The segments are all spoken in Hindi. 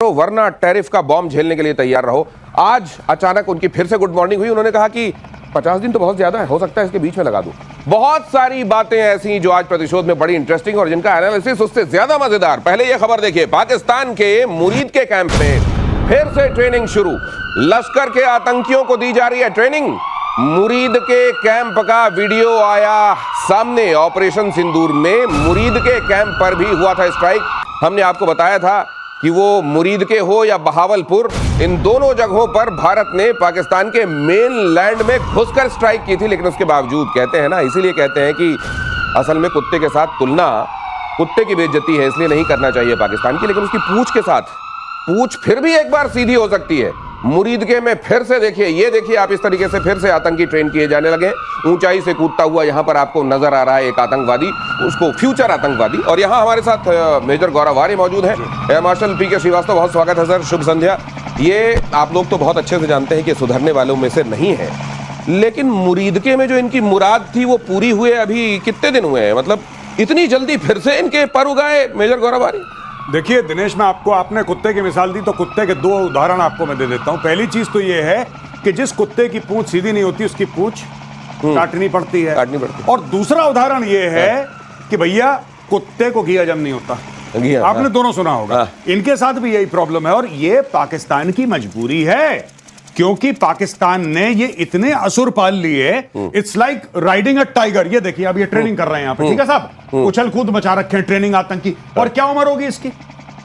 काटो वरना टैरिफ का बॉम्ब झेलने के लिए तैयार रहो। आज अचानक उनकी फिर से गुड मॉर्निंग हुई। उन्होंने कहा कि 50 दिन तो बहुत ज्यादा है, हो सकता है इसके बीच में लगा दूं। बहुत सारी बातें ऐसी जो आज प्रतिशोध में बड़ी इंटरेस्टिंग और जिनका एनालिसिस उससे ज्यादा मजेदार। पहले यह खबर देखिए, पाकिस्तान के मुरीद के कैंप में फिर से ट्रेनिंग शुरू। लश्कर के आतंकियों को दी जा रही है ट्रेनिंग। मुरीद के कैंप का वीडियो आया सामने। ऑपरेशन सिंदूर में मुरीद के कैंप पर भी हुआ था स्ट्राइक। हमने आपको बताया था कि वो मुरीद के हो या बहावलपुर, इन दोनों जगहों पर भारत ने पाकिस्तान के मेन लैंड में घुसकर स्ट्राइक की थी। लेकिन उसके बावजूद कहते हैं ना, इसीलिए कहते हैं कि असल में कुत्ते के साथ तुलना कुत्ते की बेइज्जती है, इसलिए नहीं करना चाहिए पाकिस्तान की। लेकिन उसकी पूंछ के साथ पूंछ फिर भी एक बार सीधी हो सकती है। मुरीद के में फिर से देखिए, ये देखिए आप, इस तरीके से फिर से आतंकी ट्रेन किए जाने लगे। ऊंचाई से कूदता हुआ यहां पर आपको नजर आ रहा है एक आतंकवादी, उसको फ्यूचर आतंकवादी। और यहां हमारे साथ मेजर गौरव आर्य मौजूद है। एयर मार्शल पीके श्रीवास्तव, बहुत स्वागत है सर, शुभ संध्या। ये आप लोग तो बहुत अच्छे से जानते हैं कि सुधरने वालों में से नहीं है, लेकिन मुरीदके में जो इनकी मुराद थी वो पूरी हुए अभी कितने दिन हुए हैं? मतलब इतनी जल्दी फिर से इनके पर उगाए मेजर गौरव आर्य? देखिए दिनेश, मैं आपको, आपने कुत्ते की मिसाल दी तो कुत्ते के दो उदाहरण आपको मैं दे देता हूं। पहली चीज तो ये है कि जिस कुत्ते की पूंछ सीधी नहीं होती उसकी पूंछ काटनी पड़ती है। और दूसरा उदाहरण ये है कि भैया कुत्ते को घी हजम नहीं होता। आपने दोनों सुना होगा। इनके साथ भी यही प्रॉब्लम है और ये पाकिस्तान की मजबूरी है, क्योंकि पाकिस्तान ने ये इतने असुर पाल लिए। It's like riding a tiger. ये देखिए अब ये ट्रेनिंग कर रहे हैं यहाँ पे, ठीक है साहब, उछल कूद मचा रखे हैं, ट्रेनिंग आतंकी। और क्या उम्र होगी इसकी?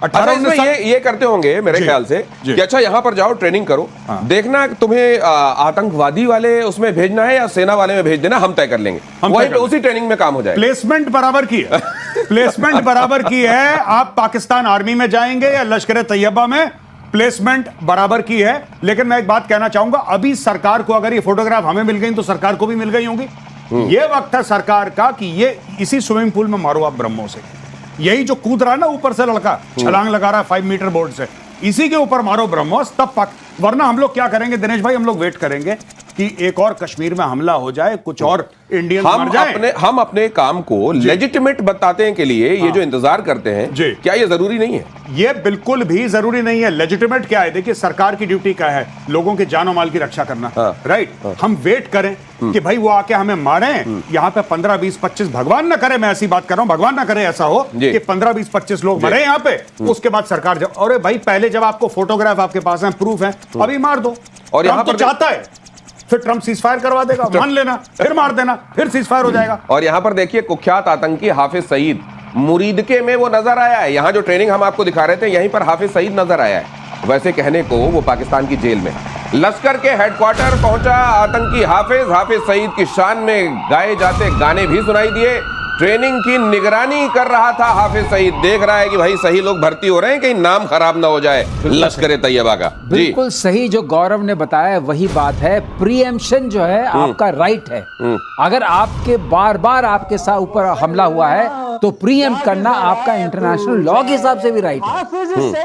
18 साल। ये करते होंगे मेरे ख्याल से कि अच्छा यहां पर जाओ ट्रेनिंग करो, देखना तुम्हें आतंकवादी वाले उसमें भेजना है या सेना वाले में भेज देना, हम तय कर लेंगे, वहीं पे उसी ट्रेनिंग में काम हो जाए। प्लेसमेंट बराबर की है। प्लेसमेंट बराबर की है। आप पाकिस्तान आर्मी में जाएंगे या लश्कर तैयबा में, प्लेसमेंट बराबर की है। लेकिन मैं एक बात कहना चाहूंगा, अभी सरकार को अगर ये फोटोग्राफ हमें मिल गई तो सरकार को भी मिल गई होंगी। ये वक्त है सरकार का कि ये इसी स्विमिंग पूल में मारो आप ब्रह्मों से। यही जो कूद रहा है ना ऊपर से लड़का, छलांग लगा रहा है 5 मीटर बोर्ड से, इसी के ऊपर मारो ब्रह्मोस, तब पक। वरना हम लोग क्या करेंगे दिनेश भाई, हम लोग वेट करेंगे कि एक और कश्मीर में हमला हो जाए, कुछ और इंडियन मर जाए। हम अपने काम को लेजिटिमेट बताने के लिए ये जो इंतजार करते हैं, क्या ये जरूरी नहीं है? ये बिल्कुल भी जरूरी नहीं है। लेजिटिमेट क्या है? देखिए सरकार की ड्यूटी क्या है? लोगों के जानो माल की रक्षा करना। राइट। हम वेट करें कि भाई वो आके हमें मारे। यहाँ पे 15, 20, 25, भगवान ना करे, मैं ऐसी बात कर रहा हूँ, भगवान ना करे ऐसा हो कि 15, 20, 25 लोग मरे यहाँ पे। उसके बाद सरकार जब, अरे भाई पहले जब आपको फोटोग्राफ आपके पास है, प्रूफ है, अभी मार दो। और यहाँ पर चाहता है फिर ट्रंप सीजफायर करवा देगा, मान लेना, फिर मार देना, फिर सीजफायर हो जाएगा। और यहां पर देखिए कुख्यात आतंकी हाफिज सईद, मुरीदके में वो नजर आया है। यहां जो ट्रेनिंग हम आपको दिखा रहे थे, यहीं पर हाफिज सईद नजर आया है। वैसे कहने को वो पाकिस्तान की जेल में लश्कर के हेडक्वार्टर पहुंचा आतंकी हाफिज सईद की शान में गाए जाते गाने भी सुनाई दिए। ट्रेनिंग की निगरानी कर रहा था हाफिज सईद, देख रहा है कि भाई सही लोग भर्ती हो रहे हैं, कहीं नाम खराब ना हो जाए लश्कर तैयबा का। बिल्कुल सही जो गौरव ने बताया वही बात है। प्रीएम्पशन जो है आपका राइट है। अगर आपके बार बार आपके साथ ऊपर हमला हुआ है तो प्रीएम्प्ट करना आपका इंटरनेशनल लॉ के हिसाब से भी राइट है।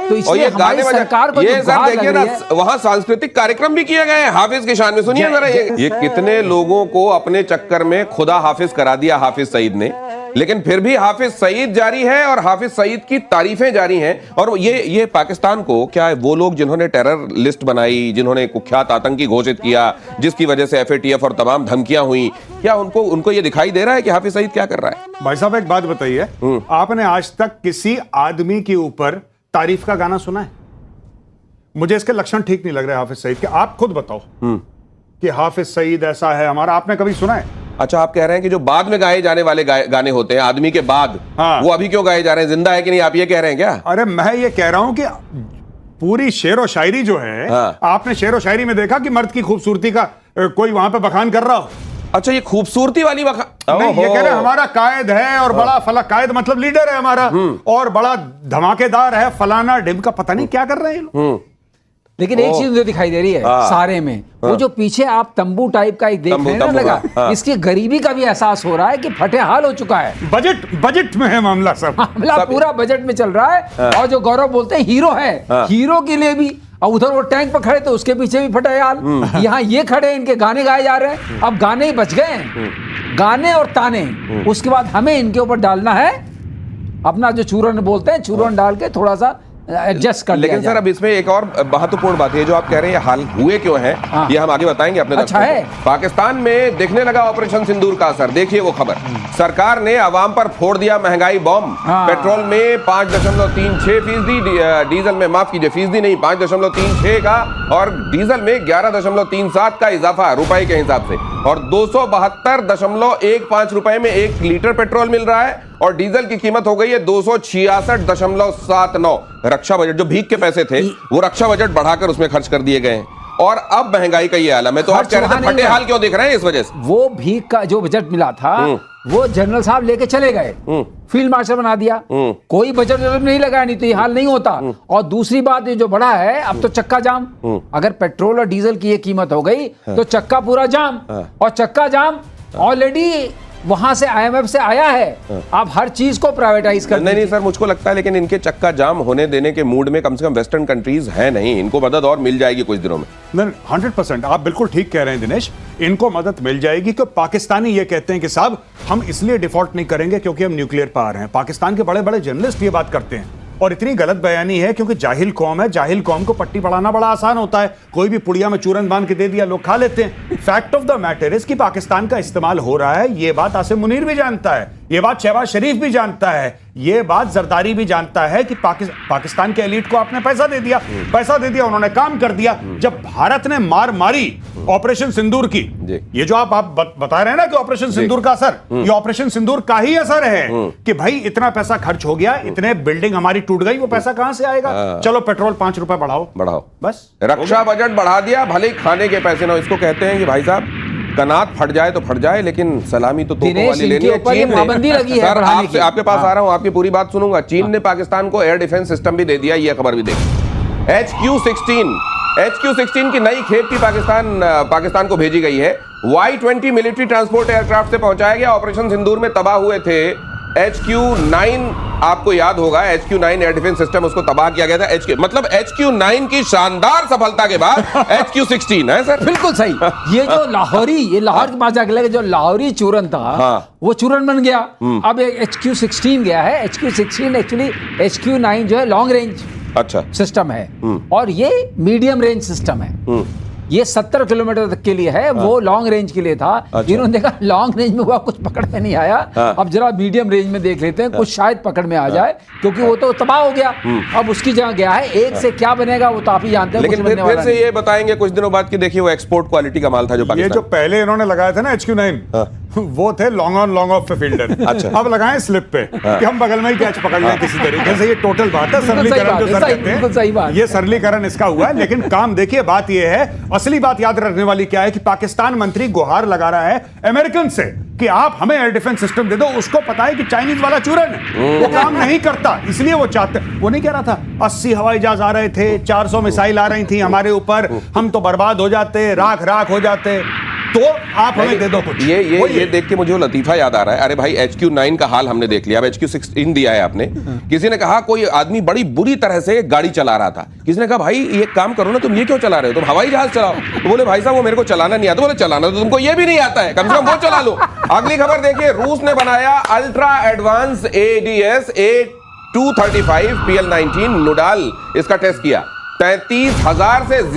तो इसलिए हमारी सरकार को ये सर देखिए ना, वहां सांस्कृतिक कार्यक्रम भी किए गए हैं हाफिज की शान में। सुनिए जरा, ये कितने लोगों को अपने चक्कर में खुदा हाफिज करा दिया हाफिज सईद ने, लेकिन फिर भी हाफिज सईद जारी है और हाफिज सईद की तारीफें जारी हैं। और ये पाकिस्तान को क्या है, वो लोग जिन्होंने टेरर लिस्ट बनाई, जिन्होंने कुख्यात आतंकी घोषित किया, जिसकी वजह से FATF और तमाम धमकियां हुई, क्या उनको ये दिखाई दे रहा है कि हाफिज सईद क्या कर रहा है? भाई साहब एक बात बताइए, आपने आज तक किसी आदमी के ऊपर तारीफ का गाना सुना है? मुझे इसके लक्षण ठीक नहीं लग रहे हाफिज सईद के। आप खुद बताओ कि हाफिज सईद ऐसा है हमारा, आपने कभी सुना है? अच्छा, आप कह रहे हैं कि जो बाद में गाए जाने वाले गाने होते हैं आदमी के बाद, वो अभी क्यों गाए जा रहे हैं? जिंदा है कि नहीं, आप ये कह रहे हैं क्या? अरे मैं ये कह रहा हूं कि पूरी शेर व शायरी जो है, आपने शेर व शायरी में देखा कि मर्द की खूबसूरती का कोई वहां पे बखान कर रहा हो? अच्छा, ये खूबसूरती वाली बखान नहीं, ये कह रहे हैं हमारा कायद है और बड़ा फला, कायद मतलब लीडर है हमारा, और बड़ा धमाकेदार है, फलाना ढिमका, पता नहीं क्या कर रहे हैं लोग। लेकिन एक चीज मुझे दिखाई दे रही है सारे में, वो जो पीछे आप तंबू टाइप का एक देख रहे हैं ना लगा, इसकी गरीबी का भी एहसास हो रहा है कि फटे हाल हो चुका है। बजट में है मामला, सब मामला पूरा बजट में चल रहा है। और जो गौरव बोलते हैं हीरो है, हीरो के लिए भी, और उधर वो टैंक पर खड़े तो उसके पीछे भी फटे हाल, यहाँ ये खड़े, इनके गाने गाए जा रहे हैं। अब गाने ही बच गए हैं, गाने और ताने। उसके बाद हमें इनके ऊपर डालना है अपना जो चूरन बोलते हैं, चूरन डाल के थोड़ा सा एडजस्ट कर लिया लेकिन सर जाए। अब इसमें एक और महत्वपूर्ण बात है, जो आप कह रहे हैं हाल हुए क्यों हैं, हाँ। ये हम आगे बताएंगे अपने अच्छा दर्शकों है। को। पाकिस्तान में दिखने लगा ऑपरेशन सिंदूर का असर, देखिए वो खबर। सरकार ने आवाम पर फोड़ दिया महंगाई बॉम्ब। हाँ। पेट्रोल में 5.36%, डीजल में, माफ कीजिए, फीसदी नहीं, 5.36 का, और डीजल में 11.37 का इजाफा रुपए के हिसाब से, और 272.15 रुपए में 1 लीटर पेट्रोल मिल रहा है, और डीजल की कीमत हो गई है 266.79। रक्षा बजट जो भीख के पैसे थे वो रक्षा बजट बढ़ाकर उसमें खर्च कर दिए गए हैं, और अब महंगाई का ये हाल है। तो आप कह रहे थे फटे हाल क्यों दिख रहे हैं इस वजह से? वो भीख का जो बजट मिला था वो जनरल साहब लेके चले गए, फील्ड मार्शल बना दिया, कोई बजट नहीं लगाया, नहीं तो ये हाल नहीं होता। और दूसरी बात ये जो बड़ा है, अब तो चक्का जाम, अगर पेट्रोल और डीजल की ये कीमत हो गई तो चक्का पूरा जाम, और चक्का जाम ऑलरेडी वहां से IMF से आया है। आप हर चीज को प्राइवेटाइज कर नहीं सर, मुझको लगता है लेकिन इनके चक्का जाम होने देने के मूड में कम से कम वेस्टर्न कंट्रीज है नहीं, इनको मदद और मिल जाएगी कुछ दिनों में। नहीं, 100% आप बिल्कुल ठीक कह रहे हैं दिनेश, इनको मदद मिल जाएगी। क्योंकि पाकिस्तानी ये कहते हैं कि साहब हम इसलिए डिफॉल्ट नहीं करेंगे क्योंकि हम न्यूक्लियर पावर हैं। पाकिस्तान के बड़े बड़े जर्नलिस्ट ये बात करते हैं, और इतनी गलत बयानी है क्योंकि जाहिल कौम है, जाहिल कौम को पट्टी पढ़ाना बड़ा आसान होता है, कोई भी पुड़िया में चूरन बांध के दे दिया, लोग खा लेते हैं। Fact of the matter is कि पाकिस्तान का इस्तेमाल हो रहा है, ये बात आसिम मुनीर भी जानता है, ये बात शहबाज शरीफ भी जानता है, ये बात जरदारी भी जानता है कि पाकिस्तान के एलीट को आपने पैसा दे दिया, उन्होंने काम कर दिया। जब भारत ने मार मारी ऑपरेशन सिंदूर की, ये जो आप बता रहे हैं ना कि ऑपरेशन सिंदूर का असर, ये ऑपरेशन सिंदूर का ही असर है कि भाई इतना पैसा खर्च हो गया, इतने बिल्डिंग हमारी टूट गई, वो पैसा कहां से आएगा? चलो पेट्रोल 5 रुपए बढ़ाओ, बस रक्षा बजट बढ़ा दिया, भले ही खाने के पैसे ना। इसको कहते हैं कि भाई साहब कनात फट जाए तो फट जाए, लेकिन सलामी तो तोपों वाली लेनी है। चीन पाबंदी लगी है सर, आपके पास आ रहा हूं, आपकी पूरी बात सुनूंगा। चीन ने पाकिस्तान को एयर डिफेंस सिस्टम भी दे दिया, ये खबर भी देखिए। HQ-16 की नई खेप की पाकिस्तान को भेजी गई है। Y-20 मिलिट्री ट्रांसपोर्ट एयरक्राफ्ट से पहुंचाया गया। ऑपरेशन सिंदूर में तबाह हुए थे HQ-9, आपको याद होगा HQ-9 एयर डिफेंस सिस्टम, उसको तबाह किया गया था। मतलब HQ-9 की शानदार सफलता के बाद HQ-16 है सर। बिल्कुल सही। ये जो लाहौर के पास जाके लगे, जो लाहौरी चूरन था, हाँ। वो चूरन बन गया। अब HQ-16 गया है। HQ-16 एक्चुअली HQ-9 जो है लॉन्ग रेंज सिस्टम है, और ये मीडियम रेंज सिस्टम है। ये 70 किलोमीटर तक के लिए है, वो लॉन्ग रेंज के लिए था। जिन्होंने देखा लॉन्ग रेंज में हुआ कुछ पकड़ में नहीं आया, अब जरा मीडियम रेंज में देख लेते हैं, कुछ शायद पकड़ में आ जाए, क्योंकि वो तो तबाह हो गया। अब उसकी जगह गया है, एक से क्या बनेगा वो तो आप ही जानते हैं। लेकिन फिर से ये बताएंगे कुछ दिनों बाद कि देखिए वो एक्सपोर्ट क्वालिटी का माल था जो पाकिस्तान। ये जो पहले इन्होंने लगाया था ना HQ-9, वो थे लॉन्ग ऑन लॉन्ग ऑफ पे फील्डर। अब लगाएं स्लिप पे कि हम बगल में ही कैच पकड़ लें किसी तरीके से। ये टोटल बात है, सरलीकरण जो सर कहते हैं, ये सरलीकरण इसका हुआ है। लेकिन काम देखिए, बात ये है, असली बात याद रखने वाली क्या है कि पाकिस्तान मंत्री गुहार लगा रहा है अमेरिकन से कि आप हमें एयर डिफेंस सिस्टम दे दो। उसको पता है कि चाइनीज वाला चूरन है, वो काम नहीं करता, इसलिए वो चाहते। वो नहीं कह रहा था 80 हवाई जहाज आ रहे थे, 400 मिसाइल आ रही थी हमारे ऊपर, हम तो बर्बाद हो जाते, राख हो जाते, तो आप हमें दे दो कुछ। ये देख के मुझे वो लतीफा याद आ रहा है। अरे भाई HQ-9 का हाल हमने देख लिया, अब HQ-16 दिया है आपने। किसी ने कहा कोई आदमी बड़ी बुरी तरह से गाड़ी चला रहा था, किसी ने कहा भाई ये काम करो ना, तुम ये क्यों चला रहे हो, तुम हवाई जहाज चलाओ। तो बोले भाई साहब वो मेरे को चलाना नहीं आता। बोले चलाना तो तुमको ये भी नहीं आता है, कम से कम वो चला लो। अगली खबर देखिए, रूस ने बनाया ultra advance ADS A235 PL-19 नूडाल, इसका टेस्ट किया। 33,000 से ज्यादा